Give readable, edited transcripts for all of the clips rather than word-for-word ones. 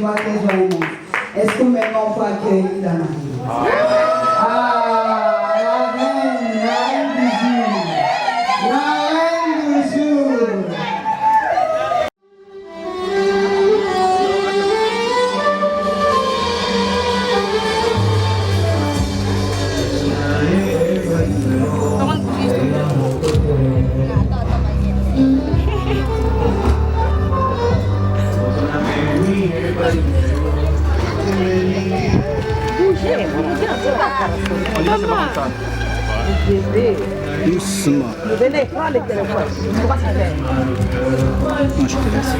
joie, quelle joie immense. Est-ce que maintenant on peut accueillir dans la vie? Ah, la reine du jour. La reine du jour. Doucement. Venez, prends le téléphone. On va se faire. Non, je te laisse.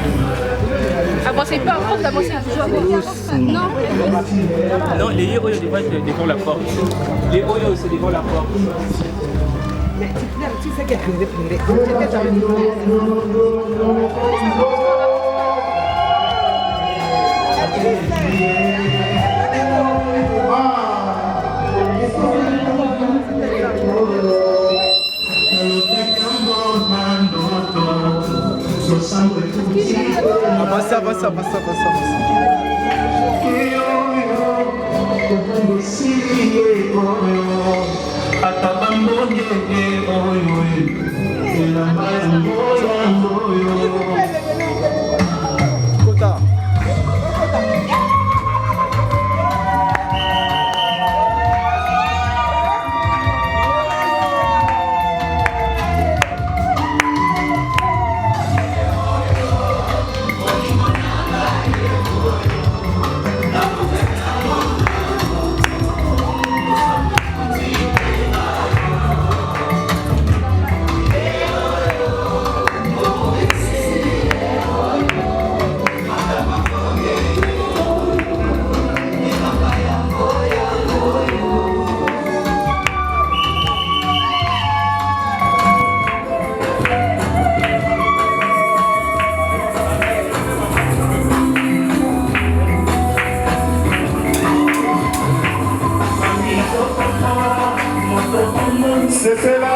Avancez pas, on va avancer. Non. Non, les héros devant la porte. Les héros c'est devant la porte. Mais tu sais que privé. Avança. Kota. C'est là,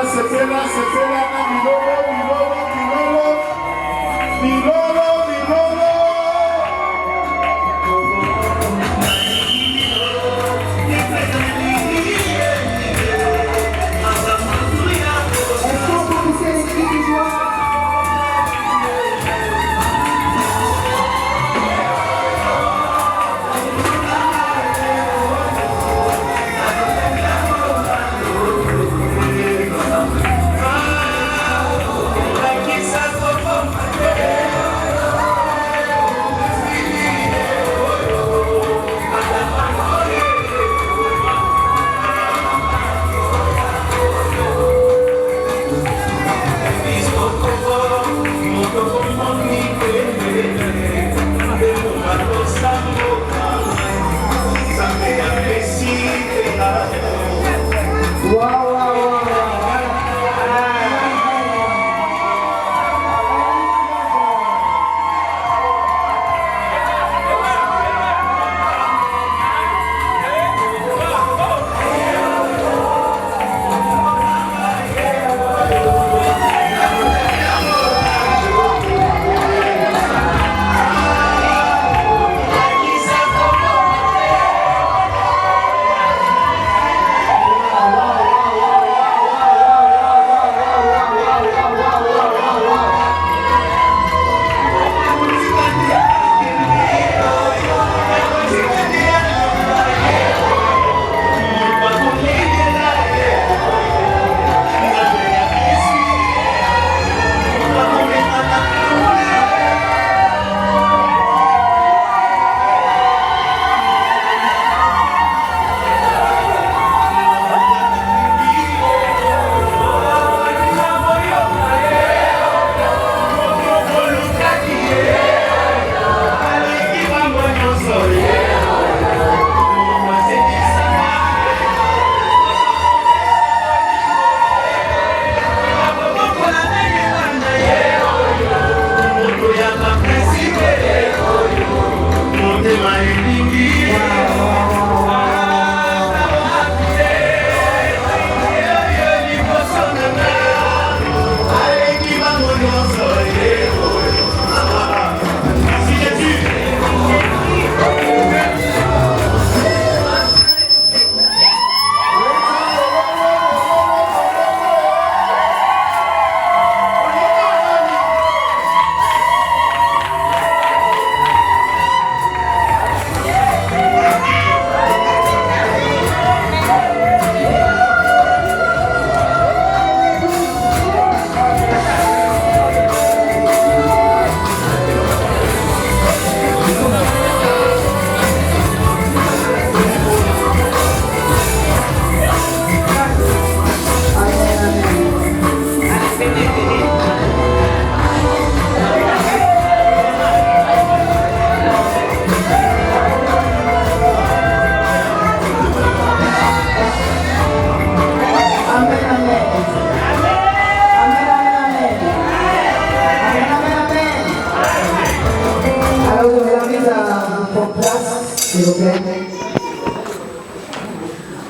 s'il vous plaît.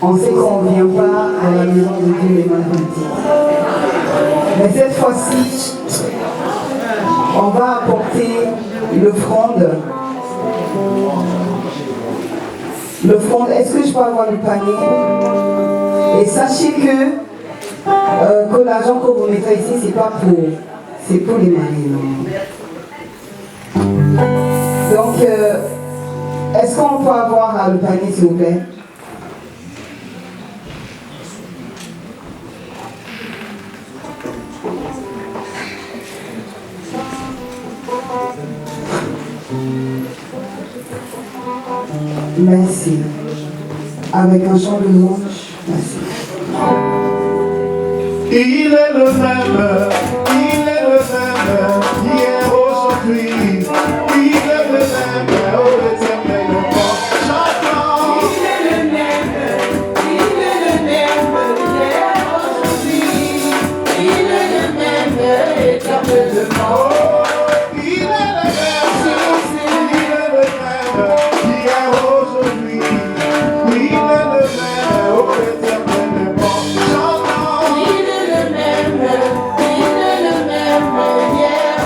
On sait qu'on ne vient pas à la maison de Dieu les mains vides. Mais cette fois-ci, on va apporter l'offrande. L'offrande, est-ce que je peux avoir le panier? Et sachez que l'argent que vous mettez ici, c'est pas c'est pour les maris. Donc, est-ce qu'on peut avoir le panier, s'il vous plaît? Merci. Avec un chant de louange. Merci. Il est le même, hier, aujourd'hui. Il est le même, oh éternellement. Chantons. Il est le même, hier, aujourd'hui. Il est le même, éternellement. Oh, il est le même, hier, aujourd'hui. Il est le même, oh éternellement. Chantons. Il est le même, hier,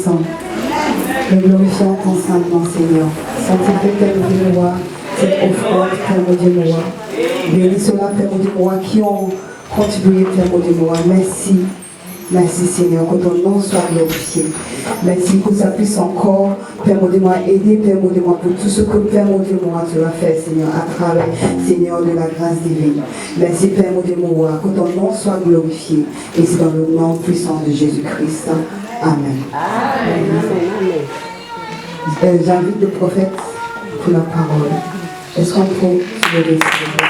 Tout-Puissant. Nous glorifions ton Saint-Nom, Seigneur. Sanctifie, Père mon Dieu, moi, cette offrande, Père mon Dieu, moi. Bénis ceux-là, Père mon Dieu, moi, qui ont contribué, Père mon Dieu, moi. Merci. Merci Seigneur, que ton nom soit glorifié. Merci que ça puisse encore, Père mon Dieu, moi, aider, Père mon Dieu, moi, pour tout ce que Père mon Dieu, moi, tu vas faire, Seigneur, à travers, Seigneur, de la grâce divine. Merci Père mon Dieu, moi, que ton nom soit glorifié. Et c'est dans le nom puissant de Jésus-Christ. Amen. J'invite le prophète pour la parole. Est-ce qu'on peut se lever, s'il vous plaît?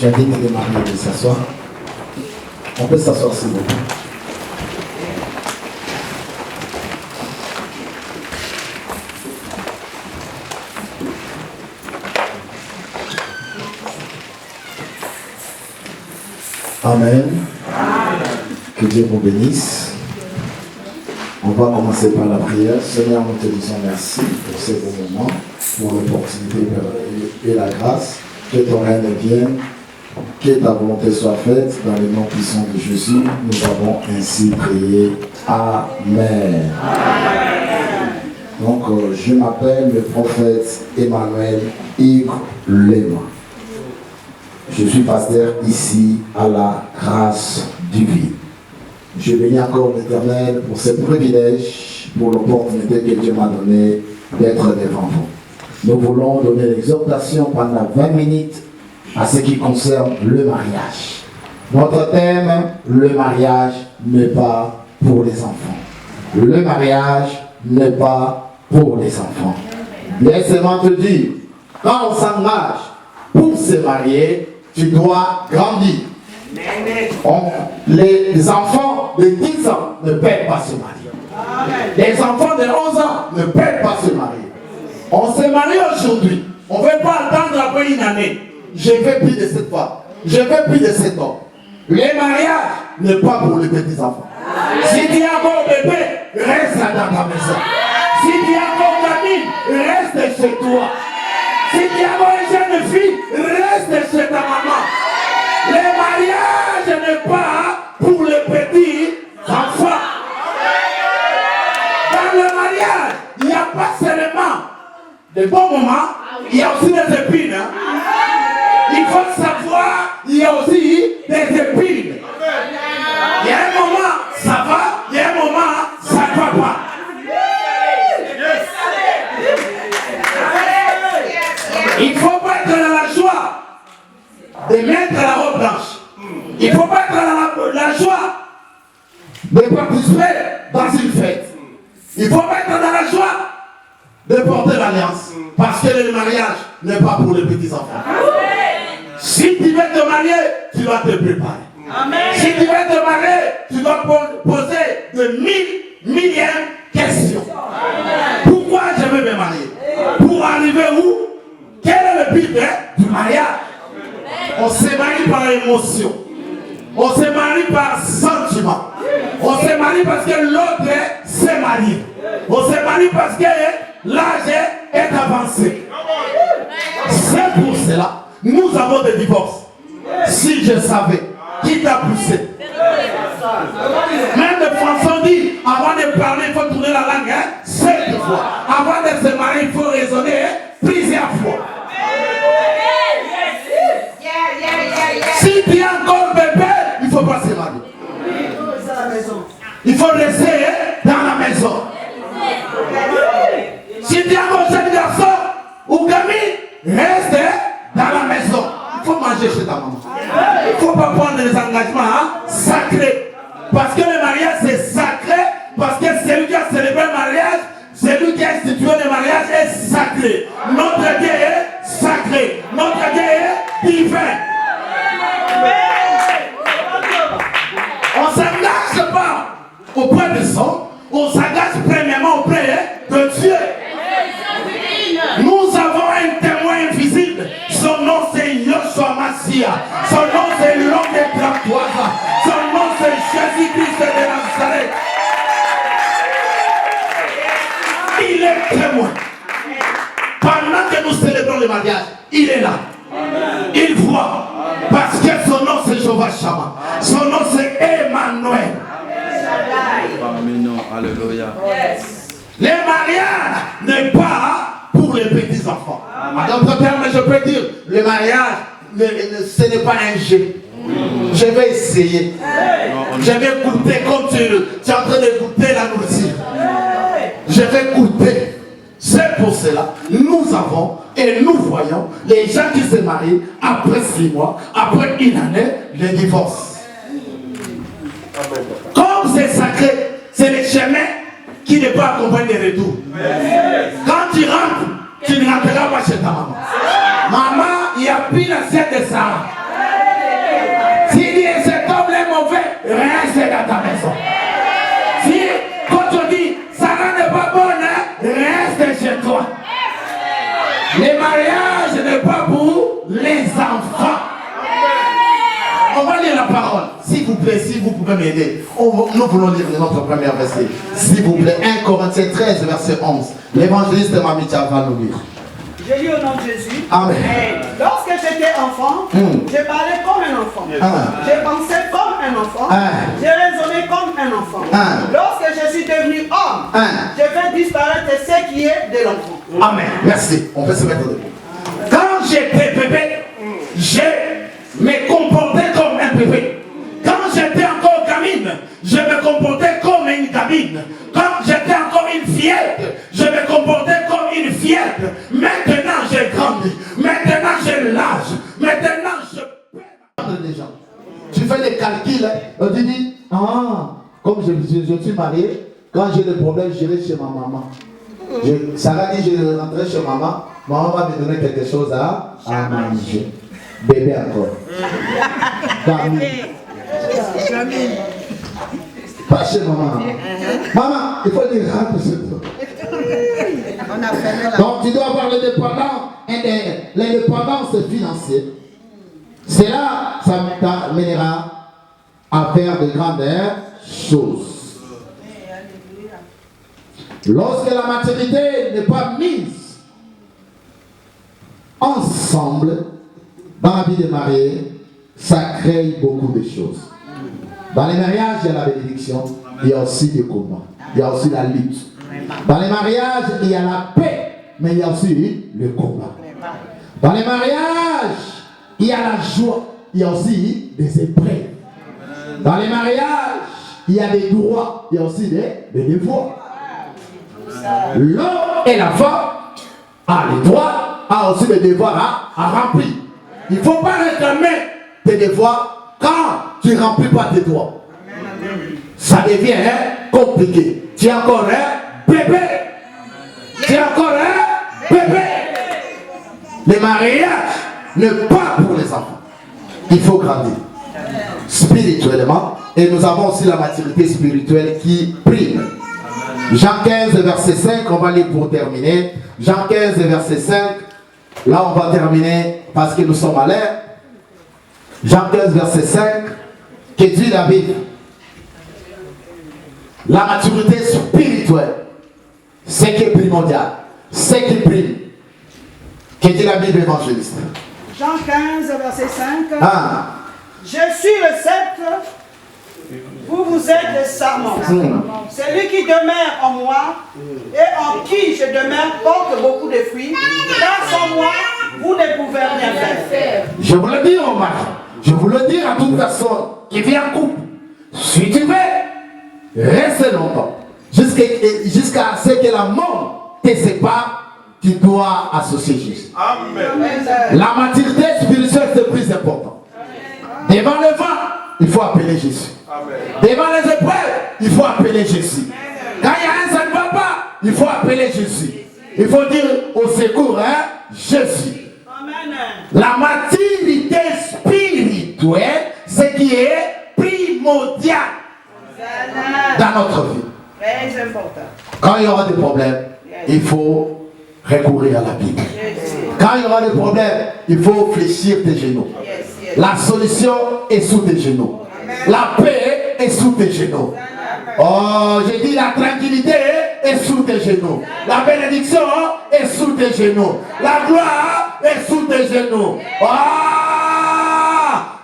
J'invite les mariés de s'asseoir. On peut s'asseoir s'il vous plaît. Amen. Que Dieu vous bénisse. On va commencer par la prière. Seigneur, nous te disons merci pour ces beaux moments, pour l'opportunité et la grâce. Que ton règne vienne. Que ta volonté soit faite dans le nom puissant de Jésus. Nous avons ainsi prié. Amen. Donc, je m'appelle le prophète Emmanuel Yves Lema. Je suis pasteur ici à la grâce divine. Je bénis encore l'Éternel pour ce privilège, pour l'opportunité que Dieu m'a donnée d'être devant vous. Nous voulons donner l'exhortation pendant 20 minutes à ce qui concerne le mariage. Notre thème, le mariage n'est pas pour les enfants. Le mariage n'est pas pour les enfants. Laisse-moi te dire, quand on s'engage pour se marier, tu dois grandir. Les enfants de 10 ans ne peuvent pas se marier. Les enfants de 11 ans ne peuvent pas se marier. On se marie aujourd'hui. On ne veut pas attendre après une année. Je veux plus de cette femme. Je veux plus de cet homme. Le mariage n'est pas pour les petits enfants. Si tu as encore bébé, reste dans ta maison. Si tu as encore gamine, reste chez toi. Si tu as encore une jeune fille, reste chez ta maman. Le mariage n'est pas pour les petits enfants. Dans le mariage, il n'y a pas seulement de bons moments, il y a aussi des épines. Il faut savoir, il y a aussi des épines. Il y a un moment, ça va, il y a un moment, ça ne va pas. Il ne faut pas être dans la joie de mettre la robe blanche. Il ne faut pas être dans la joie de participer dans une fête. Il ne faut pas être dans la joie de porter l'alliance. Parce que le mariage n'est pas pour les petits enfants. Si tu veux te marier, tu dois te préparer. Amen. Si tu veux te marier, tu dois poser de millième questions. Amen. Pourquoi je veux me marier? Pour arriver où? Quel est le but du mariage? Amen. On se marie par émotion. On se marie par sentiment. On se marie parce que l'autre s'est marié. On se marie parce que l'âge est avancé. C'est pour cela. Nous avons des divorces. Si je savais qui t'a poussé. Même le Français dit, avant de parler, il faut tourner la langue 7 fois. Avant de se marier, il faut raisonner plusieurs fois. Si tu as encore bébé, il ne faut pas se marier. Il faut rester dans la maison. Si tu as encore jeune garçon ou gamine, reste dans la maison. Il faut manger chez ta maman. Il ne faut pas prendre des engagements sacrés. Parce que le mariage c'est sacré. Parce que celui qui a célébré le mariage, celui qui a institué le mariage est sacré. Notre Dieu est sacré. Notre Dieu est divin. On ne s'engage pas auprès de son. On s'engage premièrement auprès de Dieu. Nous avons un témoin invisible. Son nom c'est Yoshua Massia. Son nom c'est l'homme des 33 ans. Son nom c'est Jésus-Christ de Nazareth. Il est témoin. Pendant que nous célébrons le mariage, il est là. enfants. Parce que son nom c'est Jehovah Shammah. Son nom c'est Emmanuel. Amen. Alléluia. Le mariage n'est pas pour les petits enfants. En d'autres termes, je peux dire, le mariage, ce n'est pas un jeu. Je vais essayer. Je vais goûter comme tu es en train de goûter la nourriture. Je vais goûter. C'est pour cela, nous avons et nous voyons les gens qui se marient après 6 mois, après une année, le divorce. Comme c'est sacré, c'est le chemin qui ne peut accompagner les retours. Quand tu rentres, tu ne rentreras pas chez ta maman. Maman, il n'y a plus l'assiette de Sarah. Si cet homme est mauvais, reste dans ta maison. Si quand tu dis Sarah n'est pas bonne, reste chez toi. Le mariage n'est pas pour les enfants. On va lire la parole. S'il vous plaît, si vous pouvez m'aider. Nous voulons lire notre premier verset. S'il vous plaît, 1 Corinthiens 13, verset 11. L'évangéliste Mamicha va nous lire. Je lis au nom de Jésus. Amen. Lorsque j'étais enfant, je parlais comme un enfant. Je pensais comme un enfant. Je raisonnais comme un enfant. Lorsque je suis devenu homme, je fais disparaître ce qui est de l'enfant. Amen. Merci. On peut se mettre debout. Quand j'étais bébé, je me comportais comme un bébé. Quand j'étais encore gamine, je me comportais comme une gamine. Quand j'étais encore une fillette, je me comportais comme une fillette. Maintenant j'ai grandi. Maintenant j'ai l'âge. Maintenant je peux des gens. Tu fais des calculs. Tu dis, comme je suis marié, quand j'ai des problèmes, j'irai chez ma maman. Sarah dit, je vais rentrer chez maman. Maman va me donner quelque chose à manger. Bébé encore. Gamine. Pas chez maman. Maman, il faut dire rentre chez toi. Donc tu dois avoir l'indépendance financière. Cela, ça t'amènera à faire de grandes choses. Lorsque la maturité n'est pas mise ensemble dans la vie des mariés, ça crée beaucoup de choses. Dans les mariages, il y a la bénédiction, il y a aussi des combats, il y a aussi la lutte. Dans les mariages, il y a la paix, mais il y a aussi le combat. Dans les mariages, il y a la joie, il y a aussi des épreuves. Dans les mariages, il y a des droits, il y a aussi des devoirs. L'homme et la femme ont les droits, ont aussi des devoirs à remplir. Il ne faut pas réclamer tes devoirs quand tu ne remplis pas tes droits. Ça devient compliqué. Tu es encore un bébé. Tu es encore un bébé. Le mariage n'est pas pour les enfants. Il faut grandir spirituellement. Et nous avons aussi la maturité spirituelle qui prime. Jean 15, verset 5, on va lire pour terminer. Jean 15, verset 5. Là, on va terminer parce que nous sommes à l'air. Jean 15, verset 5. Que dit la Bible? La maturité spirituelle, c'est qui est primordial, c'est qui prime. Que dit la Bible évangéliste? Jean 15, verset 5. Je suis le sceptre, vous êtes les sarments. Celui qui demeure en moi et en qui je demeure porte beaucoup de fruits, car sans moi, vous ne pouvez rien faire. Je vous le dis au mari, je vous le dis à toute personne qui vit en couple. Si tu veux, reste longtemps. Jusqu'à ce que la mort te sépare, tu dois associer Jésus. Amen. La maturité spirituelle, c'est plus important. Devant le vent, il faut appeler Jésus. Amen. Devant les épreuves, il faut appeler Jésus. Quand il y a un, ça ne va pas, il faut appeler Jésus. Il faut dire au secours, Jésus. Amen. La maturité spirituelle, c'est qui est primordial dans notre vie. Très important. Quand il y aura des problèmes, il faut recourir à la Bible. Quand il y aura des problèmes, il faut fléchir tes genoux. La solution est sous tes genoux. La paix est sous tes genoux. Oh, j'ai dit la tranquillité est sous tes genoux. La bénédiction est sous tes genoux. La gloire est sous tes genoux. Oh!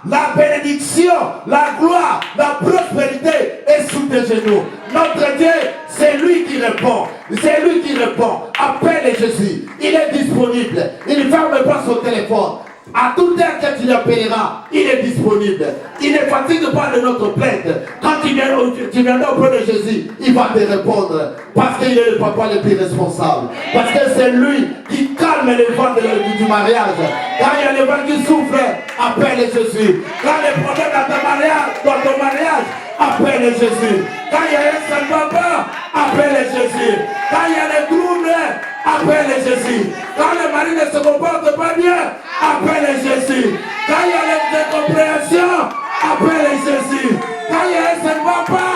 la bénédiction, la gloire, la prospérité est sous tes genoux. Notre Dieu, c'est lui qui répond. C'est lui qui répond. Appelle Jésus. Il est disponible. Il ne ferme pas son téléphone. À toute heure que tu l'appelleras, il est disponible. Il ne fatigue pas de notre plainte. Quand tu viendras auprès de Jésus, il va te répondre. Parce qu'il est le papa le plus responsable. Parce que c'est lui qui calme les vents du mariage. Quand il y a les vents qui souffrent, appelle Jésus. Quand les problèmes dans ton mariage, appelle Jésus. Quand il y a un seul papa, appelle Jésus. Quand il y a des troubles, appelle Jésus. Quand le mari ne se comporte pas bien, appelle Jésus. Quand il y a les incompréhensions, appelle Jésus. Quand il y a un seul papa,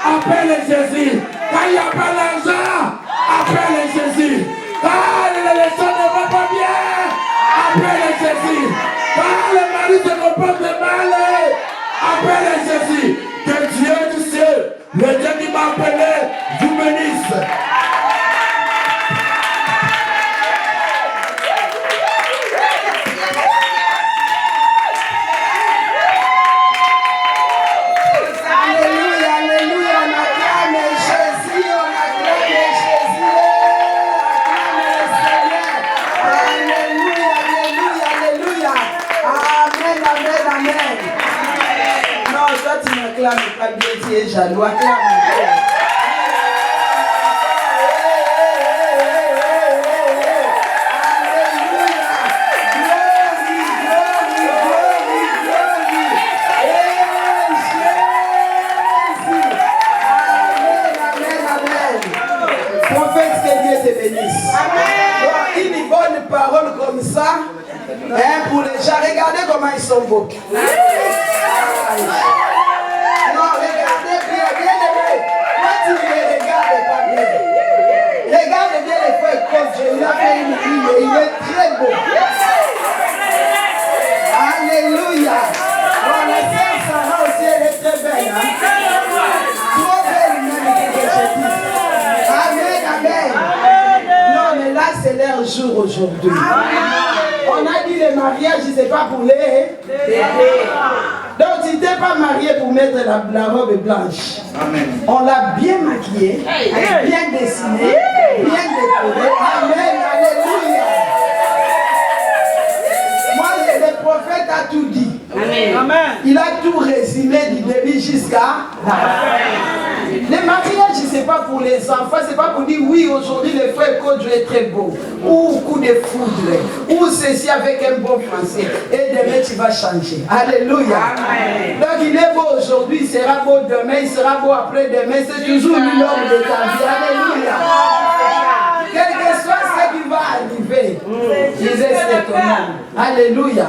appelle Jésus. Quand il n'y a pas d'argent, appelle Jésus. Quand les choses ne vont pas bien, appelle Jésus. Quand le mari se comporte mal, appelle Jésus. Que Dieu du ciel, le Dieu qui m'a appelé, vous bénisse. Pas bien, tu es jaloux, acclame. Prophète, que Dieu te bénisse. Amen. Une bonne parole comme ça, hein, pour les gens, regardez comment ils sont beaux. Regarde bien les frères coach, il a fait une vie, il est très beau. Alléluia. Bon, la sœur Sarah aussi, elle est très belle. Hein? Trop belle même, que je dis. Amen, amen. Non, mais là, c'est leur jour aujourd'hui. On a dit le mariage, c'est pas pour les bébés. Donc, tu n'es pas marié pour mettre la robe blanche. Amen. On l'a bien maquillée, bien dessinée, bien décorée. Amen, alléluia. Moi, le prophète a tout dit. Amen. Il a tout résumé du début jusqu'à la fin. Le mariage, ce n'est pas pour les enfants, ce n'est pas pour dire oui, aujourd'hui le frère Kodjo est très beau, ou coup de foudre, ou ceci avec un bon français, et demain tu vas changer. Alléluia. Amen. Donc il est beau aujourd'hui, il sera beau demain, il sera beau après-demain, c'est toujours l'homme de ta vie. Alléluia. Quel que soit ce qui va arriver, Jésus est ton nom. Alléluia.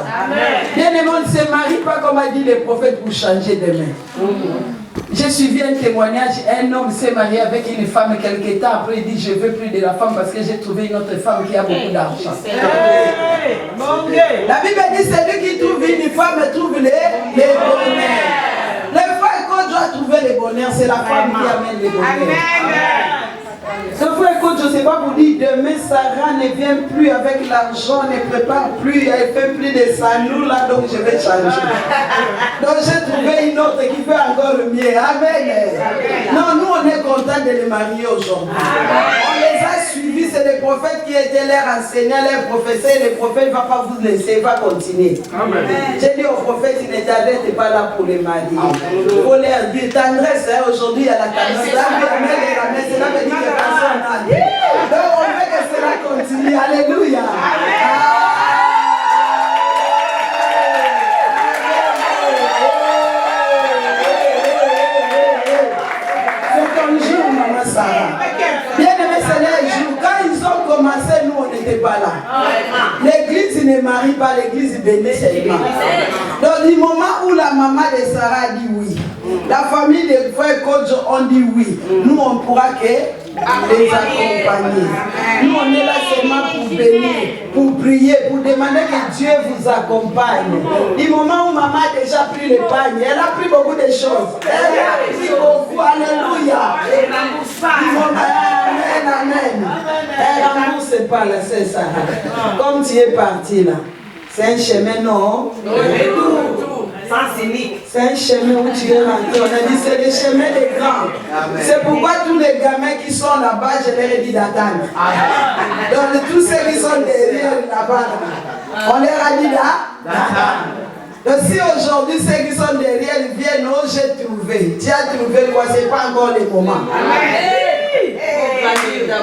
Bien-aimé, on ne se marie pas comme a dit le prophète pour changer demain. J'ai suivi un témoignage, un homme s'est marié avec une femme quelque temps, après il dit je ne veux plus de la femme parce que j'ai trouvé une autre femme qui a beaucoup d'argent. La Bible dit celui qui trouve une femme trouve les bonheurs. Le frère qu'on doit trouver le bonheur, c'est la femme qui amène le bonheur. Ce frère coach, je ne sais pas vous dire, demain Sarah ne vient plus avec l'argent, ne prépare plus, elle ne fait plus de salou là, donc je vais changer. Donc j'ai trouvé une autre qui fait encore mieux. Amen. Non, nous on est contents de les marier aujourd'hui. On les a suivis, c'est les prophètes qui étaient leurs enseignants, leurs professeurs, les prophètes ne vont pas vous laisser, il va continuer. J'ai dit aux prophètes, ils ne t'arrêtent pas là pour les marier. Il faut leur dire, tendresse, hein, aujourd'hui il y a la tendresse. Cela veut dire que personne n'a dit. Donc on veut que cela continue. Alléluia. C'est ton jour, maman Sarah. Bien aimé, c'est leur jour. Quand ils ont commencé, nous, on n'était pas là. L'église ne marie pas, l'église bénit seulement. Donc, du moment où la maman de Sarah dit oui, la famille des frères Kodjo ont dit oui, nous, on pourra que les accompagner. Nous, on est là seulement pour bénir, pour prier, pour demander que Dieu vous accompagne. Du moment où maman a déjà pris le panier, elle a pris beaucoup de choses. Elle a pris beaucoup, alléluia. Amen, amen. Elle rembourse pas la c'est ça. Comme tu es parti là, c'est un chemin non. C'est un chemin où tu es rentré. On a dit c'est le chemin des grands. C'est pourquoi tous les gamins qui sont là-bas, je leur ai dit d'attendre. Donc tous ceux qui sont derrière là-bas, on leur a dit d'attendre. Donc si aujourd'hui ceux qui sont derrière ils viennent, oh j'ai trouvé. Tu as trouvé quoi? C'est pas encore le moment. Alléluia.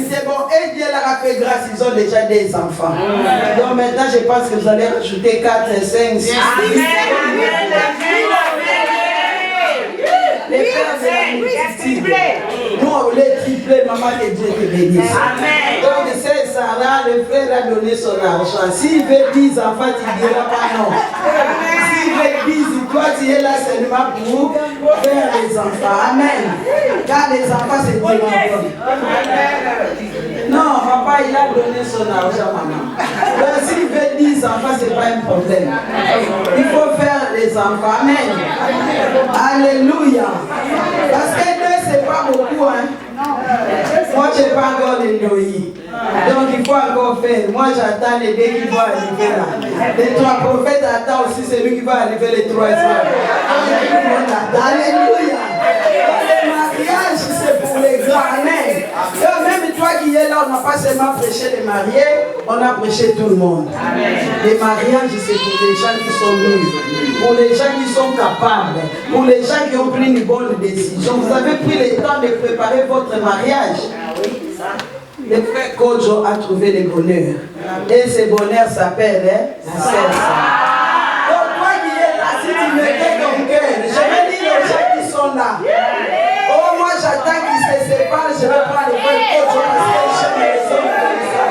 C'est bon, et Dieu leur a fait grâce, ils ont déjà des enfants. Donc maintenant je pense que vous allez rajouter 4, 5, 6. Les frères et les nous on voulait tripler, maman, que Dieu te bénisse. Donc c'est Sarah, le frère a donné son argent. S'il veut 10 enfants, tu ne diras pas non. S'il veut 10, toi tu es là seulement pour faire les enfants. Amen. Car les enfants c'est Dieu. Non, papa il a donné son argent, maman. Donc s'il veut 10 enfants, c'est pas un problème. Il faut faire les enfants. Amen. Alléluia. Parce que deux, c'est pas beaucoup, hein. Moi, je n'ai pas encore les noyés. Donc, il faut encore faire. Moi, j'attends les deux qui vont arriver là. Les 3 prophètes attendent aussi celui qui va arriver les 3 soirs. Alléluia. Le mariage, c'est pour les grands. Amen. Donc, même toi qui es là, on n'a pas seulement prêché les mariés, on a prêché tout le monde. Les mariages, c'est pour les gens qui sont libres, pour les gens qui sont capables, pour les gens qui ont pris une bonne décision. Vous avez pris le temps de préparer votre mariage. Le frère Kojo a trouvé le bonheur. Et ce bonheur s'appelle la cesse. Donc toi qui es là, si tu mettais ton cœur, je vais dire aux gens qui sont là. Oh, moi j'attends qu'ils se séparent, je vais prendre le frère Kojo parce que j'aime les hommes comme ça.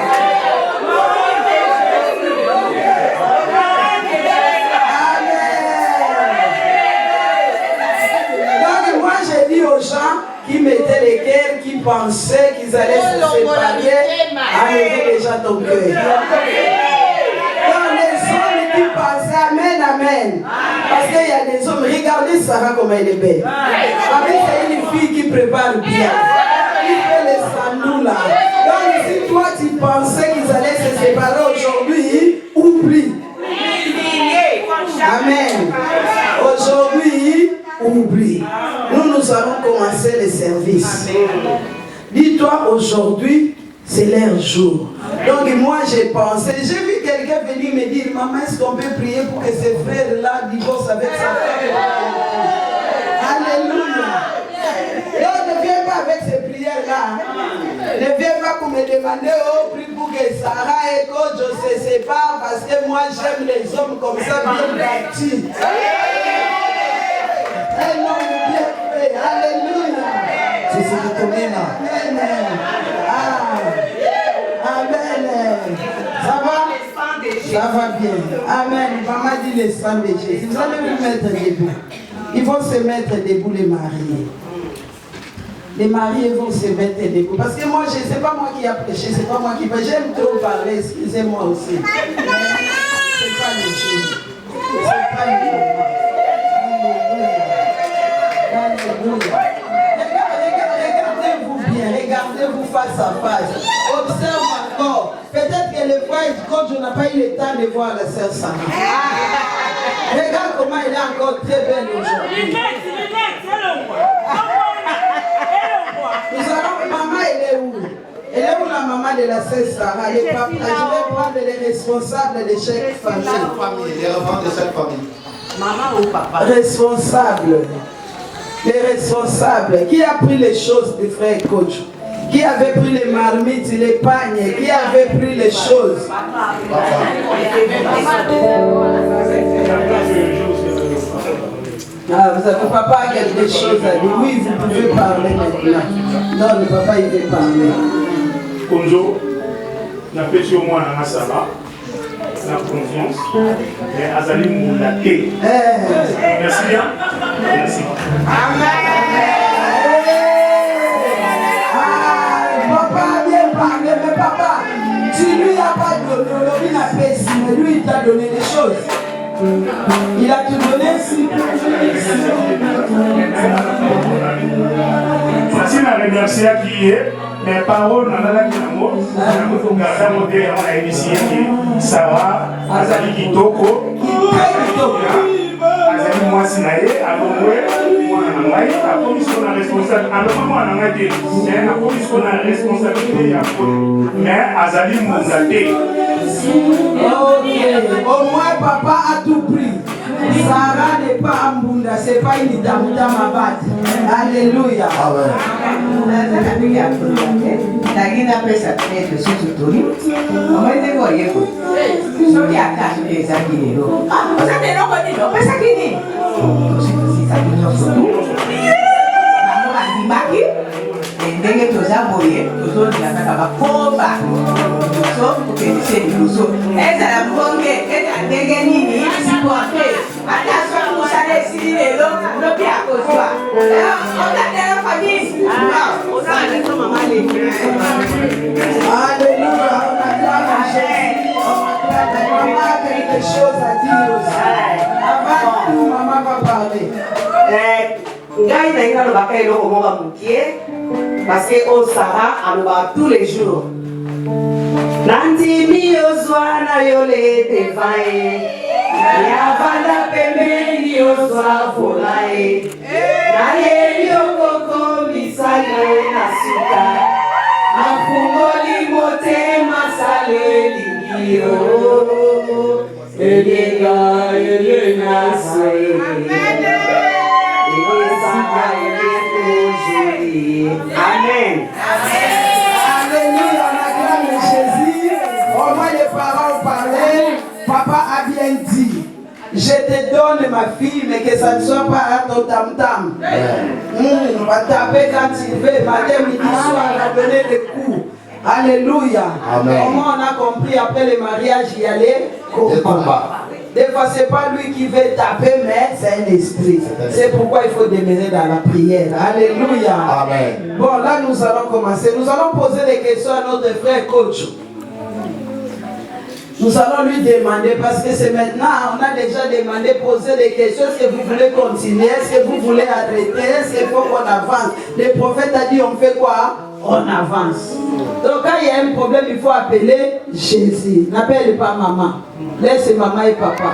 Aux gens qui mettaient les cœurs, qui pensaient qu'ils allaient se séparer, enlevez déjà ton cœur. Dans les hommes qui pensaient, amen, amen. Parce qu'il y a des hommes, regardez Sarah comme elle est belle. Avec c'est une fille qui prépare bien, qui fait les sandous là. Donc si toi tu pensais qu'ils allaient se séparer aujourd'hui, oublie. Amen. Aujourd'hui, oublie. Nous allons commencer le service. Dis-toi, aujourd'hui, c'est leur jour. Donc moi, j'ai pensé, j'ai vu quelqu'un venir me dire, maman, est-ce qu'on peut prier pour que ce frère-là divorce avec sa femme? Alléluia. Donc ne viens pas avec ces prières-là. Ne viens pas pour me demander, oh, prie pour que Sarah et Kojo se séparent parce que moi, j'aime les hommes comme ça, bien bâtis. Un homme bien fait. Alléluia. C'est ce que tu connais là. Amen. Amen. Ça va? Ça va bien. Amen. Maman dit le sang de Jésus. Vous allez vous mettre debout. Ils vont se mettre debout, les mariés. Les mariés vont se mettre debout. Parce que moi, je ne sais pas moi qui a prêché, c'est pas moi qui parle. J'aime trop parler, excusez-moi aussi. C'est pas les choses. C'est pas les choses. Regardez-vous bien, regardez-vous face à face. Observe encore. Peut-être que le frère, quand je n'ai pas eu le temps de voir la sœur Sarah. Regarde comment elle est encore très belle aujourd'hui. Nous allons, maman, elle est où? Elle est où la maman de la sœur Sarah? Les papas, je vais prendre les responsables de chaque famille. Les enfants de chaque famille. Maman ou papa? Responsable. Les responsables. Qui a pris les choses du frère coach? Qui avait pris les marmites, les pagnes? Qui avait pris les choses? Ah, vous avez papa a quelque chose à dire. Oui, vous pouvez parler maintenant. Non, le papa il veut parler. Bonjour, je suis au moins dans la salle. La confiance et Azali Moulaké. Merci bien. Merci. Amen. Papa a bien parlé, mais papa, tu lui as pas donné, il a fait si, mais lui il t'a donné des choses. Il a tout donné. Voici la remercier qui est. Les paroles, on a la qui est pour garder mon Dieu, on a initié qui Sarah, azali kitoko azali mwasi na ye alongwe mwana na ngai akomi siko na responsable alonga mwana na ngai te akomi siko na responsabilité ya mais azali mbunda te. Au moins papa a tout pris. Sarah n'est pas Mbunda, c'est pas une Damuda Mabat. Alléluia. Amen. ndenge toza boye tozolingaka bakomba liboso tokendise liboso ezala mbonge ezala ndenge nini sipote ata soki mosala esili lelo lobi akozwa otandela famille ozaaleso mama leki. Alléluia. Maman a quelque chose à dire aussi. Avant tout, maman va parler. ngai na inga lobaka eloko moko mokie parce que o Sarah alobaka tous les jours nandimi ozwa na yo le devant ye yavanda pembeni ozwa vola ye nayeli okoko misala ye na suka afungoli motema sala elingi yo elenga saye. Amen. Alléluia, la grâce de Jésus. Au moins les parents ont parlé. Papa a bien dit. Je te donne ma fille, mais que ça ne soit pas à ton tam-tam. On va taper quand il veut, matin, midi, soir, on va donner des coups. Alléluia. Amen. Comment on a compris après le mariage, y aller combat. Des fois, ce n'est pas lui qui veut taper, mais c'est un esprit. C'est pourquoi il faut demeurer dans la prière. Alléluia. Amen. Bon, là, nous allons commencer. Nous allons poser des questions à notre frère coach. Nous allons lui demander, parce que c'est maintenant, on a déjà demandé, poser des questions. Est-ce que vous voulez continuer? Est-ce que vous voulez arrêter? Est-ce qu'il faut qu'on avance? Le prophète a dit, on fait quoi? On avance. Donc quand il y a un problème, il faut appeler Jésus. N'appelle pas maman. Laisse maman et papa.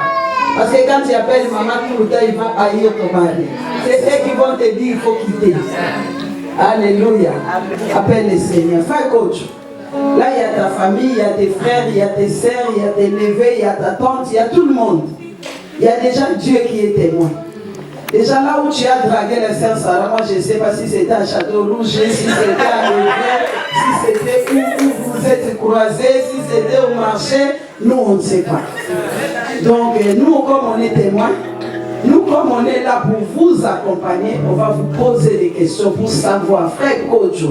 Parce que quand tu appelles maman, tout le temps, il va haïr ton mari. C'est eux qui vont te dire, il faut quitter. Alléluia. Appelle le Seigneur. Frère coach. Là, il y a ta famille, il y a tes frères, il y a tes sœurs, il y a tes neveux, il y a ta tante, il y a tout le monde. Il y a déjà Dieu qui est témoin. Déjà là où tu as dragué la sœur Sarah, moi je ne sais pas si c'était à Château-Rouge, si c'était à Lévert, si c'était où vous êtes croisés, si c'était au marché, nous on ne sait pas. Donc nous comme on est témoins, nous comme on est là pour vous accompagner, on va vous poser des questions pour savoir, frère coach,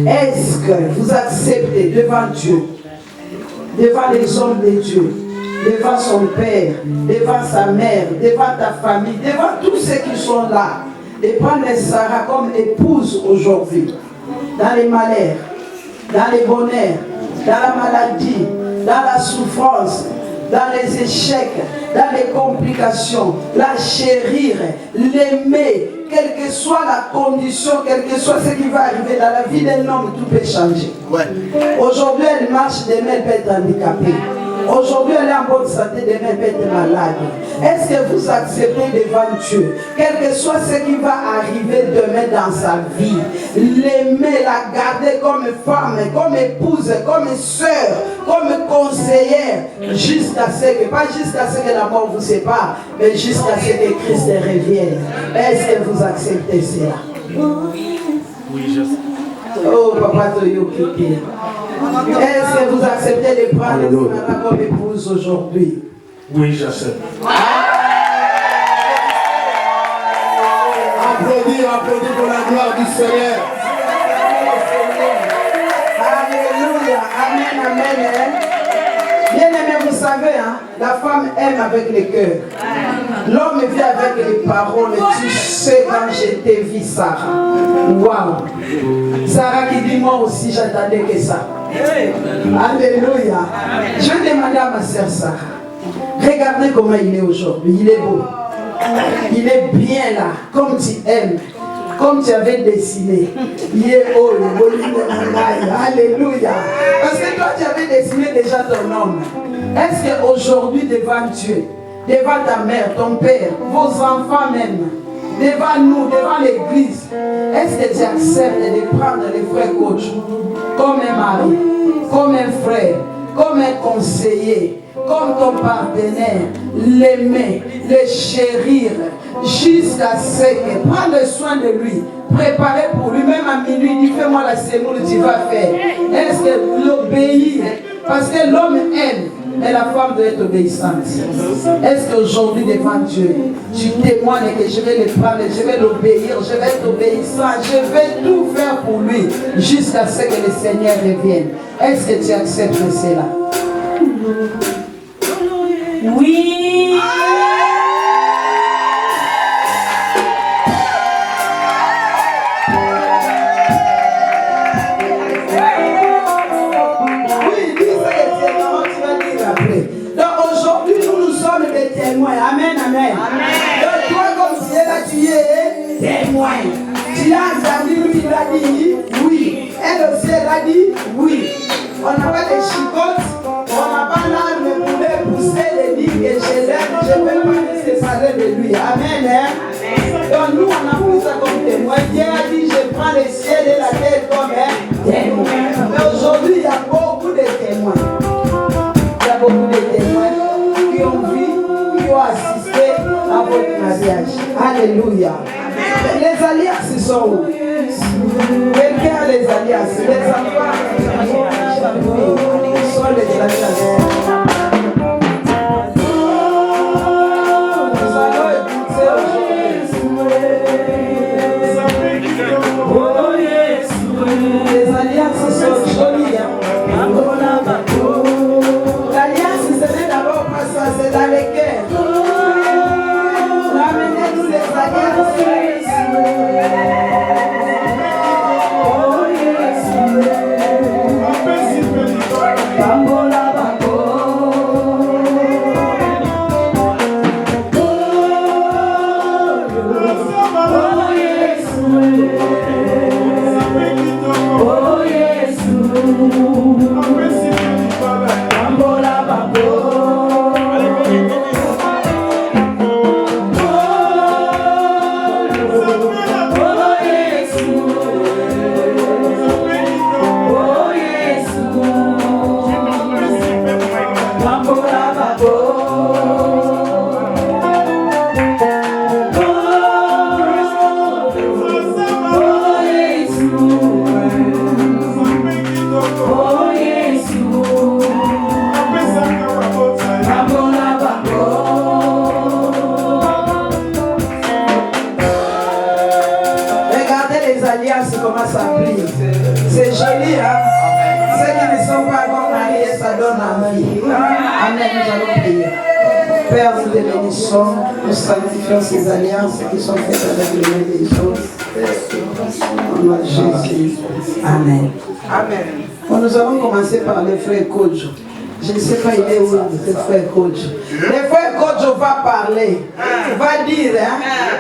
est-ce que vous acceptez devant Dieu, devant les hommes de Dieu, devant son père, devant sa mère, devant ta famille, devant tous ceux qui sont là, de prendre Sarah comme épouse aujourd'hui, dans les malheurs, dans les bonheurs, dans la maladie, dans la souffrance, dans les échecs, dans les complications, la chérir, l'aimer, quelle que soit la condition, quel que soit ce qui va arriver dans la vie d'un homme, tout peut changer. Ouais. Aujourd'hui, elle marche, demain, elle peut être handicapée. Aujourd'hui, elle est en bonne santé, demain, elle peut être malade. Est-ce que vous acceptez devant Dieu, quel que soit ce qui va arriver demain dans sa vie, l'aimer, la garder comme femme, comme épouse, comme sœur, comme conseillère, jusqu'à ce que, pas jusqu'à ce que la mort vous sépare, mais jusqu'à ce que Christ revienne. Est-ce que vous acceptez cela? Oui, je sais. Oh, Papa Toyo Kiki. Est-ce que vous acceptez de prendre Sarah comme épouse aujourd'hui? Oui, j'accepte. Applaudis pour la gloire du Seigneur. Alléluia. Amen, amen. Bien aimé, vous savez, hein, la femme aime avec le cœur. L'homme vit avec les paroles. Tu sais quand je t'ai vu, Sarah. Waouh. Sarah qui dit, moi aussi, j'attendais que ça. Alléluia. Je vais demander à ma sœur Sarah. Regardez comment il est aujourd'hui. Il est beau. Il est bien là, comme tu aimes. Comme tu avais dessiné. Il est haut, Alléluia. Parce que toi, tu avais dessiné déjà ton homme. Est-ce qu'aujourd'hui, devant Dieu, devant ta mère, ton père, vos enfants même, devant nous, devant l'église, est-ce que tu acceptes de prendre les frères coachs comme un mari, comme un frère, comme un conseiller, comme ton partenaire, l'aimer, le chérir, jusqu'à ce que prendre soin de lui, préparer pour lui, même à minuit, dis fais-moi la semoule, tu vas faire. Est-ce que l'obéir, parce que l'homme aime, mais la femme doit être obéissante. Est-ce qu'aujourd'hui devant Dieu, tu témoignes que je vais le prendre, je vais l'obéir, je vais être obéissant, je vais tout faire pour lui, jusqu'à ce que le Seigneur revienne. Est-ce que tu acceptes cela? Oui. Amen, amen. Donc toi comme tu es là, tu es témoin. Tu as entendu, lui il a dit oui. Elle aussi elle a dit oui. On n'a pas de chicotes, on n'a pas l'arme pour les pousser, les dire que je l'aime, je ne vais pas me séparer de lui. Amen. Hein? Donc nous on a pris ça comme témoin. Dieu a dit je prends le ciel et la terre comme témoin. Mais aujourd'hui il y a beaucoup de témoins. Il y a beaucoup de témoins qui ont vu, qui ont assisté à votre mariage. Alléluia. Les alliances sont où? Quelqu'un a les alliances. Les enfants sont les alliances. Nous allons écouter aujourd'hui. Les alliances sont jolies. L'alliance, ce n'est d'abord pas ça, c'est dans les cœurs. Ramenez-nous les alliances. C'est joli, hein? Ceux qui ne sont pas encore mariés, ça donne envie. Amen, nous allons prier. Père, nous te bénissons, nous sanctifions ces alliances qui sont faites avec les mains des autres. Au nom de Jésus. Amen. Amen. Bon, nous allons commencer par les frères coach. Je ne sais pas, il est où, le frère coach. Le frère coach va parler, va dire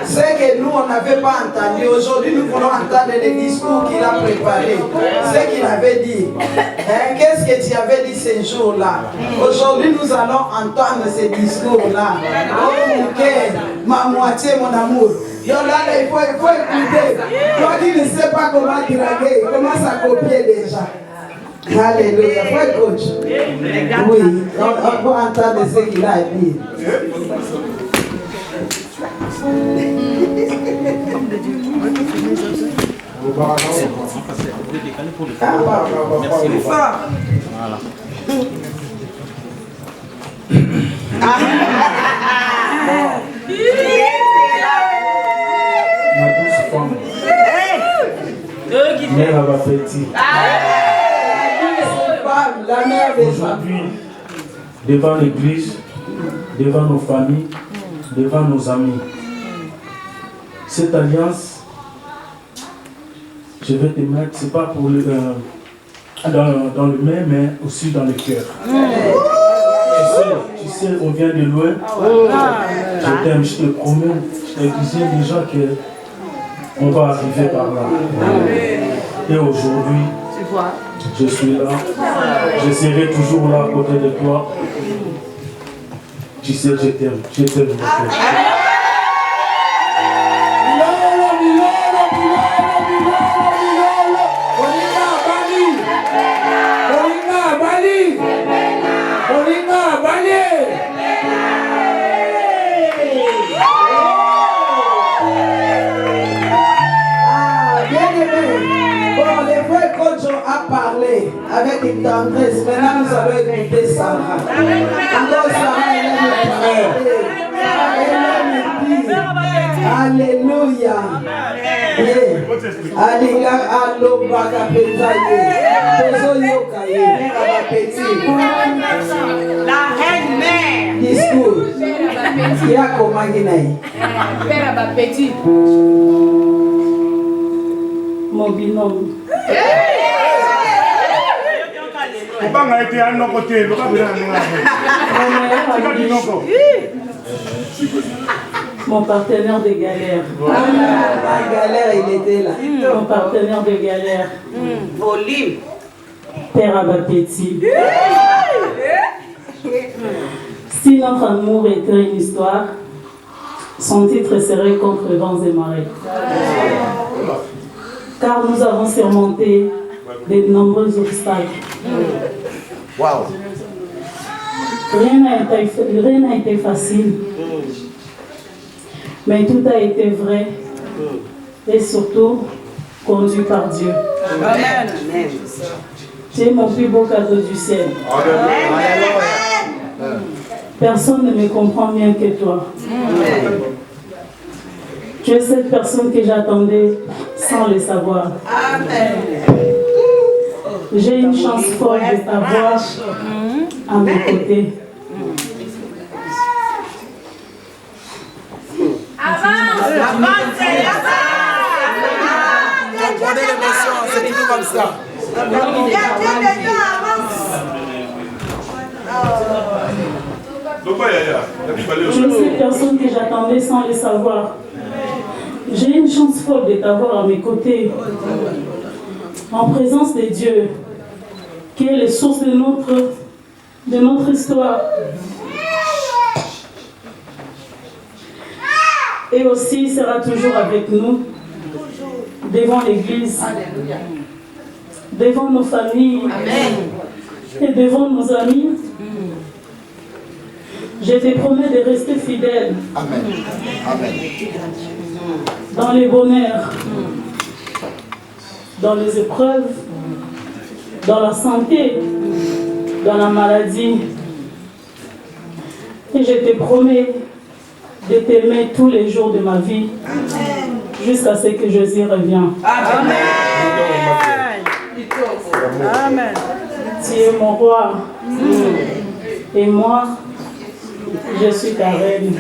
ce que nous, on n'avait pas entendu. Aujourd'hui, nous voulons entendre les discours qu'il a préparés, ce qu'il avait dit. Qu'est-ce que tu avais dit ces jours-là? Aujourd'hui, nous allons entendre ces discours-là. Oh mon cœur, ma moitié, mon amour. Donc là, il faut écouter. Toi qui ne sais pas comment draguer, commence à copier déjà. Alléluia. Frère coach. Oui, on va entendre ce qu'il a dit. Ma douce femme. Mère à ma petite. Aujourd'hui, devant l'église, devant nos familles, devant nos amis, cette alliance, je vais te mettre, c'est pas pour le, dans le main, mais aussi dans le cœur. Tu sais, on vient de loin. Je t'aime, je te promets, je te disais déjà qu'on va arriver par là. Et aujourd'hui, je suis là, je serai toujours là à côté de toi Tu sais, je t'aime, mon frère. Avec une tendresse, maintenant nous allons écouter Sarah. Encore Sarah, elle aime alléluia. Alinga alo baka petaye. Peso yoka ye. La reine mère. Discours. Ya komaginaï. Père Abapeti. Mon binôme. Banga été à nos côtés, mon partenaire de galère. La galère, il était là. Mon partenaire de galère. Volume. Père Abapeti. Si notre amour était une histoire, son titre serait Contre vents et marées. Car nous avons surmonté de nombreux obstacles. Wow. Rien n'a été facile. Mais tout a été vrai. Et surtout, conduit par Dieu. Amen. Tu es mon plus beau cadeau du ciel. Personne ne me comprend mieux que toi. Tu es cette personne que j'attendais sans le savoir. J'ai une chance folle de t'avoir à mes côtés. Comprenez l'émotion, c'est toujours comme ça. Tu es cette personne que j'attendais sans le savoir. J'ai une chance folle de t'avoir à mes côtés. En présence de Dieu, qui est la source de notre histoire. Et aussi sera toujours avec nous, devant l'Église, devant nos familles et devant nos amis. Je te promets de rester fidèle. Amen. Amen. Dans les bonheurs, dans les épreuves, dans la santé, dans la maladie. Et je te promets de t'aimer tous les jours de ma vie, jusqu'à ce que Jésus revienne. Amen. Amen. Tu es mon roi. Et moi, je suis ta reine.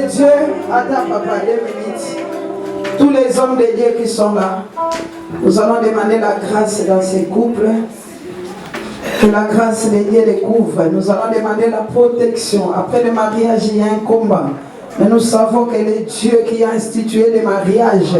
de Dieu, attends papa, 2 minutes. Tous les hommes de Dieu qui sont là, nous allons demander la grâce dans ces couples. Que la grâce de Dieu les couvre. Nous allons demander la protection. Après le mariage, il y a un combat. Mais nous savons que le Dieu qui a institué le mariage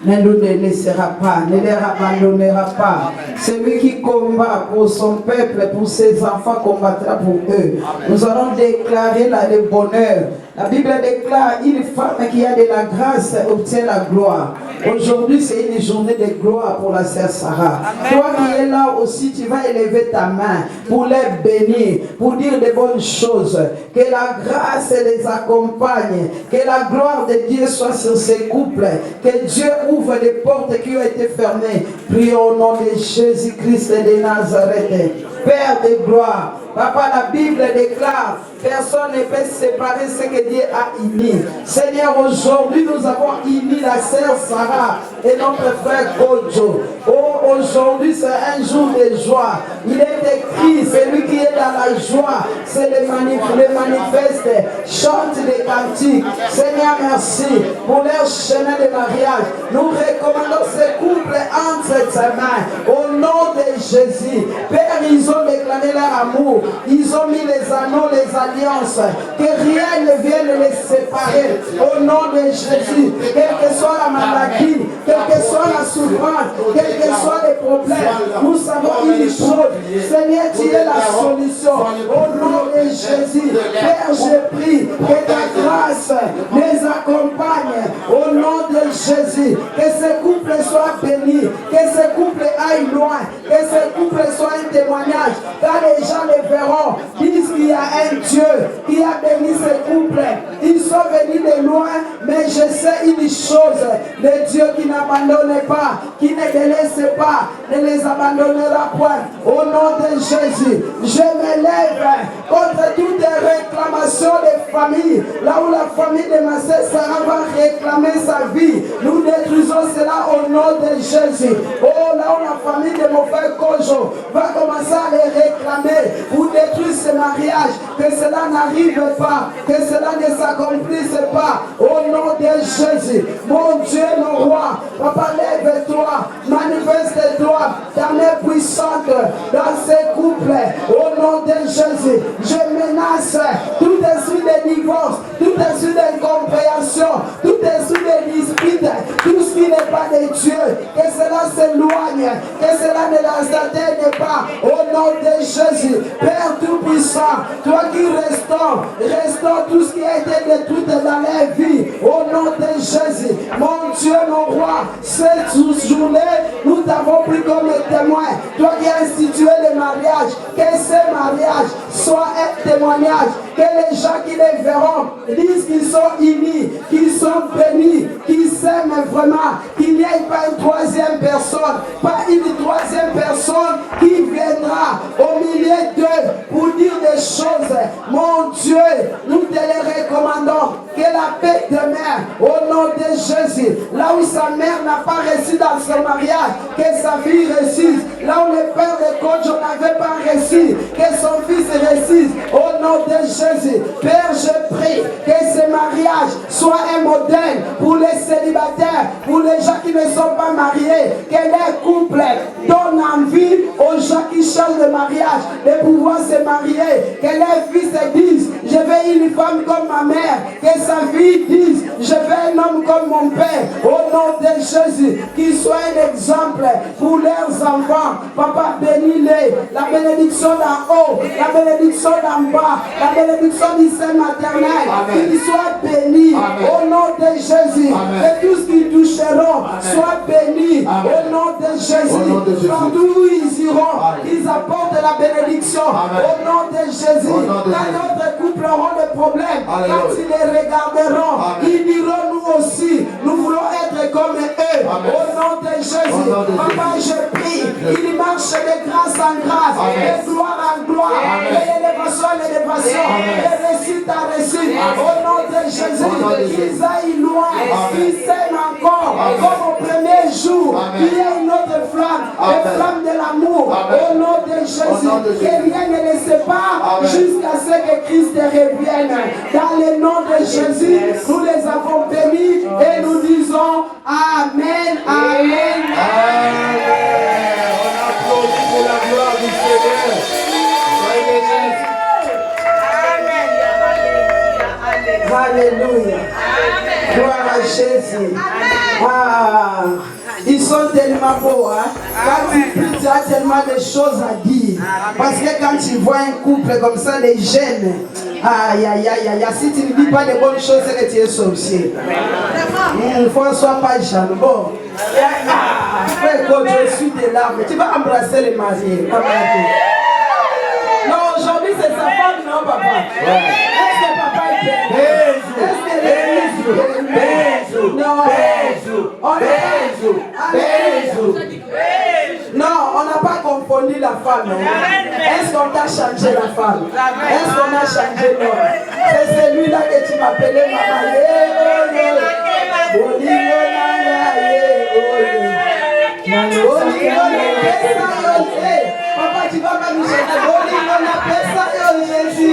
ne nous laissera pas, ne les abandonnera pas. Celui qui combat pour son peuple, pour ses enfants, combattra pour eux. Nous allons déclarer le bonheur. La Bible déclare une femme qui a de la grâce obtient la gloire. Aujourd'hui, c'est une journée de gloire pour la sœur Sarah. Toi qui es là aussi, tu vas élever ta main pour les bénir, pour dire de bonnes choses. Que la grâce les accompagne. Que la gloire de Dieu soit sur ces couples. Que Dieu ouvre les portes qui ont été fermées. Prions au nom de Jésus-Christ de Nazareth. Père de gloire. Papa, la Bible déclare, personne ne peut séparer ce que Dieu a uni. Seigneur, aujourd'hui nous avons uni la sœur Sarah et notre frère Kojo. Oh, aujourd'hui c'est un jour de joie. Il est écrit, celui qui est dans la joie, c'est le manifeste, chante des cantiques. Seigneur, merci pour leur chemin de mariage. Nous recommandons ce couple entre tes mains. Au nom de Jésus. Père, ils ont déclaré leur amour. Ils ont mis les anneaux, les alliances. Que rien ne vienne les séparer. Au nom de Jésus. Quelle que soit la maladie, quelle que soit la souffrance, quels que soient les problèmes, nous savons une chose. Seigneur, tu es la solution. Au nom de Jésus. Père, je prie que ta grâce les accompagne. Au nom de Jésus. Que ce couple soit béni. Que ce couple aille loin. Que ce couple soit un témoignage. Car les gens les verront, disent qu'il y a un Dieu qui a béni ce couple. Ils sont venus de loin, mais je sais une chose, le Dieu qui n'abandonne pas, qui ne délaisse pas, ne les abandonnera point. Au nom de Jésus, je me lève contre toutes les réclamations des familles, là où la famille de ma sœur Sarah va réclamer sa vie. Nous détruisons cela au nom de Jésus. Oh, là où la famille de mon frère Kojo va commencer à les réclamer pour détruire ce mariage, que cela n'arrive pas, que cela ne s'accomplisse pas. Au nom de Jésus, mon Dieu, mon roi, papa, lève-toi, manifeste-toi, ta main puissante dans ces couples. Au nom de Jésus, je menace tout esprit de divorce, tout esprit d'incompréhension, tout esprit de dispute, tout ce qui n'est pas de Dieu, que cela s'éloigne, que cela ne l'atteigne pas. Au nom de Jésus, Père Tout-Puissant, toi qui restaure tout ce qui a été détruit dans la vie. Au nom de Jésus, mon Dieu, mon roi, cette journée, nous t'avons pris comme témoin. Toi qui as institué le mariage, que ce mariage soit un témoignage, que les gens qui les verront disent qu'ils sont unis, qu'ils sont bénis, qu'ils s'aiment vraiment, qu'il n'y ait pas une troisième personne, pas une troisième personne qui viendra au milieu d'eux pour dire des choses. Mon Dieu, nous te les recommandons. Que la paix demeure au nom de Jésus. Là où sa mère n'a pas reçu dans son mariage, que sa fille réussisse. Là où le père de Kojo n'avait pas reçu, que son fils réussisse. Au nom de Jésus. Père, je prie que ce mariage soit un modèle pour les célibataires, pour les gens qui ne sont pas mariés. Que les couples donnent envie aux gens qui cherchent le mariage de pouvoir se marier. Que les fils se disent, je veux une femme comme ma mère. Que sa fille dise, je veux un homme comme mon père. Au nom de Jésus, qu'il soit un exemple pour leurs enfants. Papa, bénis-les. La bénédiction d'en haut, la bénédiction d'en bas, la bénédiction du sein maternel. Qu'ils soient bénis. Au nom de Jésus. Et tout ce qu'ils toucheront soit béni. Au nom de Jésus. Partout où ils iront, ils apportent la bénédiction. Au nom de Jésus. Quand notre couple aura des problèmes, quand ils les regarderont, ils diront nous aussi, nous voulons être comme eux. Au nom de Jésus. Papa, je prie qu'il marche de grâce en grâce, de gloire en gloire, d'élévation en élévation, de réussite en réussite. Au nom de Jésus, qu'ils aillent loin, qu'ils s'aiment encore, comme au premier jour. Il y a une autre flamme, la flamme de l'amour. Au nom de Jésus, que rien ne les sépare jusqu'à ce que Christ revienne. Dans le nom de Jésus, nous les avons bénis et nous disons Amen, Amen. On applaudit pour la gloire du Seigneur. Alléluia. Gloire à Jésus. Ah, ils sont tellement beaux, hein? Quand tu pries, tu as tellement de choses à dire. Parce que quand tu vois un couple comme ça, les jeunes, aïe, aïe, aïe, aïe, si tu ne dis pas de bonnes choses, c'est que tu es sorcier. Il faut ne sois pas jaloux. Bon. Frère, quand je suis des larmes, tu vas embrasser les mariés. Non, aujourd'hui c'est sa femme, non, papa? Est-ce que papa est belle? Est-ce que l'église? Non. Non, on n'a pas confondu la femme. Est-ce qu'on t'a changé la femme? Est-ce qu'on a changé l'homme? C'est celui-là que tu m'appelais maman. Papa, tu vas pas nous chanter. On appelle ça Jésus.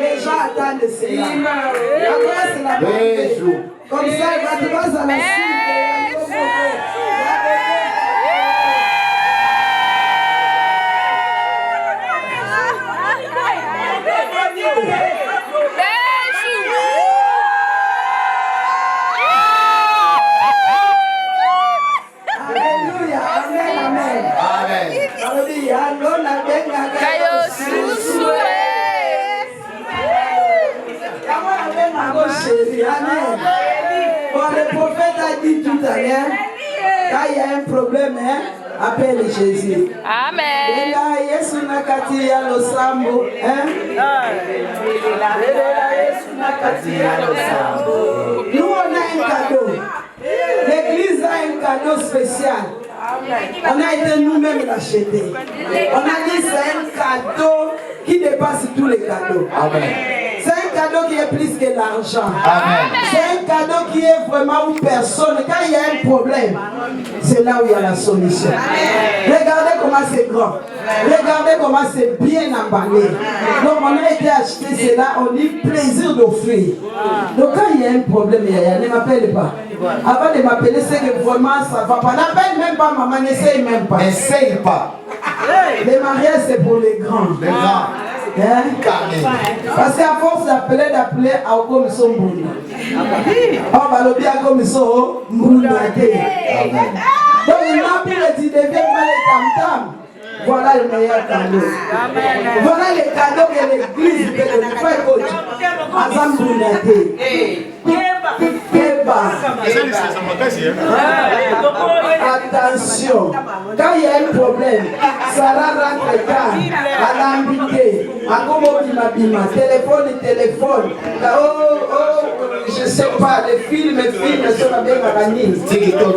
Les gens attendent cela. Après, c'est la bonne. Comme ça, quand tu vas à la cible, Alléluia, amen, amen. Alléluia, amen. Bon, le prophète a dit tout à l'heure, quand il y a un problème, appelle Jésus. Amen. Nous, on a un cadeau. L'église a un cadeau spécial. On a été nous-mêmes l'acheter. On a dit c'est un cadeau qui dépasse tous les cadeaux. Amen. C'est un cadeau qui est plus que l'argent. C'est un cadeau qui est vraiment où personne, quand il y a un problème, c'est là où il y a la solution. Regardez comment c'est grand. Regardez comment c'est bien emballé. Donc on a été acheter cela, on dit plaisir d'offrir. Donc quand il y a un problème, ne m'appelle pas. Avant de m'appeler, c'est que vraiment ça va pas. N'appelle même pas maman, n'essaye même pas. N'essaye pas. Les mariages c'est pour les grands. Parce qu'à force d'appeler, à comme ils sont boulés. On va le bien comme ils sont boulés. Donc il n'a plus les idées, bien mal et tam-tam. Voilà le meilleur cadeau. Voilà les cadeaux que l'église peut donner. Pas écoute. Azam boulé. Attention, quand il y a un problème, Sarah rentre à l'invité, à comment il m'a téléphone. Je sais pas, les films sont bien gagnés. TikTok.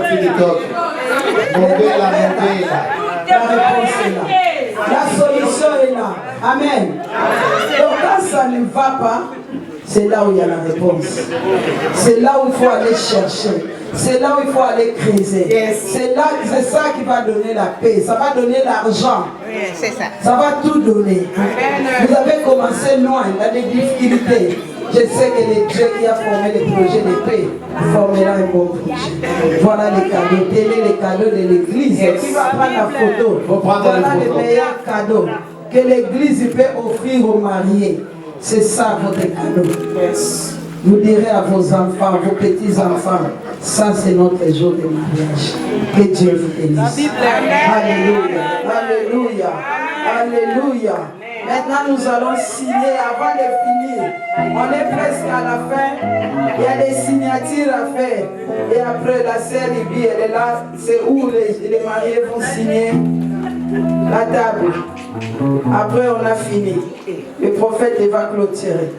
La réponse est là. La solution est là. Amen. Donc quand ça ne va pas, c'est là où il y a la réponse. C'est là où il faut aller chercher. C'est là où il faut aller creuser. C'est ça qui va donner la paix. Ça va donner l'argent. C'est ça. Ça va tout donner. Vous avez commencé loin, il y a des difficultés. Je sais que le Dieu qui a formé le projet de paix formera un bon projet. Voilà les cadeaux. Télé les cadeaux de l'église. Qui va prendre la photo? Voilà les meilleurs cadeaux que l'église peut offrir aux mariés. C'est ça votre cadeau. Vous direz à vos enfants, vos petits-enfants, ça c'est notre jour de mariage. Que Dieu vous bénisse. Alléluia. Alléluia. Alléluia. Maintenant nous allons signer avant de finir. On est presque à la fin. Il y a des signatures à faire. Et après la sœur Ibi, elle est là. C'est où les mariés vont signer la table. Après on a fini. Le prophète va clôturer.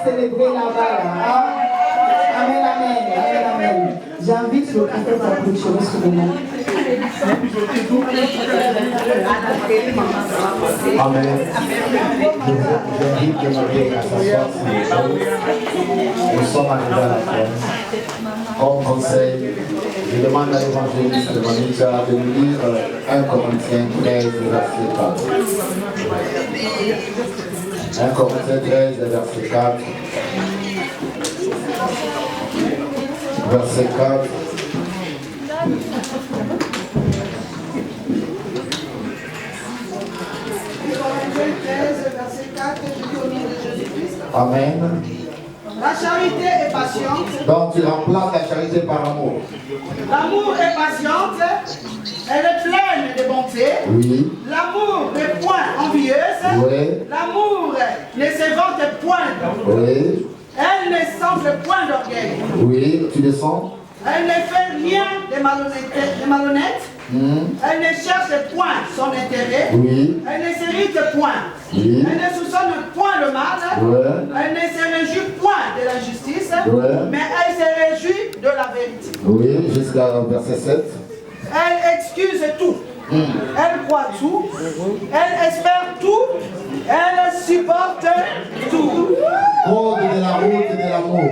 Célébrer là-bas. Hein? Amen, amen, amen, amen. J'invite le pasteur à clôturer ce moment. Amen. J'invite Marie à s'asseoir. Nous sommes arrivés à la fin. Comme conseil, je demande à l'évangéliste de Monica de nous lire 1 Corinthiens 13, verset 4. 1 Corinthiens 13, verset 4. Verset 4. Amen. La charité est patiente. Donc tu remplaces la charité par l'amour. L'amour est patiente. Elle est pleine de bonté. Oui. L'amour n'est point envieuse. Oui. L'amour ne se vante point. Oui. Elle ne s'enfle point d'orgueil. Oui, tu descends. Elle ne fait rien de malhonnête. Elle ne cherche point son intérêt. Oui. Elle ne s'irrite point. Oui. Elle ne soupçonne point le mal. Ouais. Elle ne se réjouit point de la justice. Ouais. Mais elle se réjouit de la vérité. Oui, jusqu'à verset 7. Elle excuse tout. Elle croit tout, elle espère tout, elle supporte tout. Code de la route de l'amour.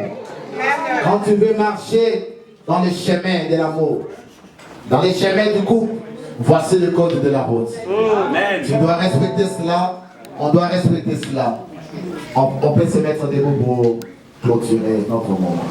Quand tu veux marcher dans les chemins de l'amour, dans les chemins du couple, voici le code de la route. Tu dois respecter cela, on doit respecter cela. On peut se mettre debout pour clôturer notre moment.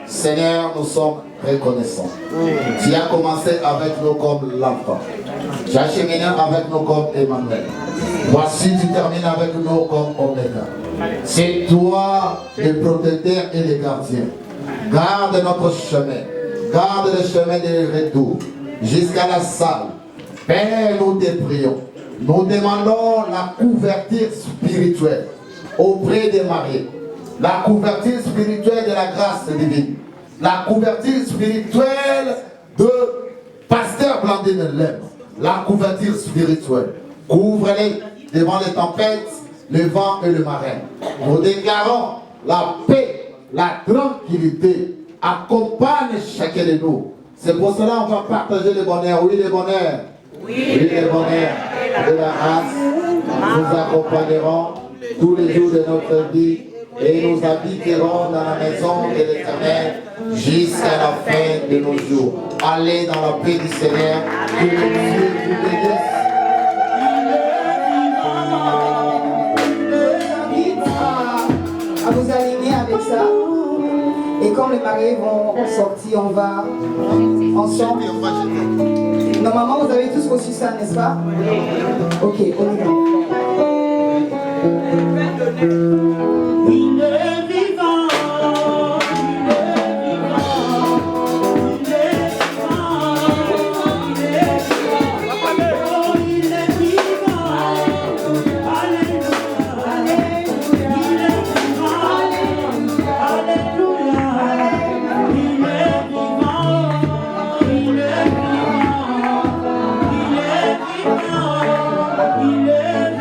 Seigneur, nous sommes reconnaissants. Tu as commencé avec nous comme l'enfant. Tu as cheminé avec nous comme Emmanuel. Voici, tu termines avec nous comme Omega. C'est toi le protecteur et le gardien. Garde notre chemin. Garde le chemin de retour jusqu'à la salle. Père, nous te prions. Nous demandons la couverture spirituelle auprès des mariés. La couverture spirituelle de la grâce divine. La couverture spirituelle de Pasteur Blandine Lèbre. La couverture spirituelle. Couvre-les devant les tempêtes, le vent et le marin. Nous déclarons la paix, la tranquillité. Accompagne chacun de nous. C'est pour cela qu'on va partager le bonheur. Oui, le bonheur. Oui, le bonheur de la grâce. Nous accompagnerons tous les jours de notre vie. Et nous habiterons dans la maison de l'Éternel jusqu'à la fin de nos jours. Allez dans la paix du Seigneur. Que Dieu vous bénisse. Je vous invite à vous aligner avec ça. Et quand les mariés vont sortir, on va ensemble. Normalement, vous avez tous reçu ça, n'est-ce pas? Ok, on y va. Il est vivant, il est vivant, il est vivant, il est vivant, il est vivant, alléluia, alléluia, il est vivant, alléluia, il est vivant, il est vivant, il est vivant, il est vivant.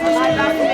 Alléluia.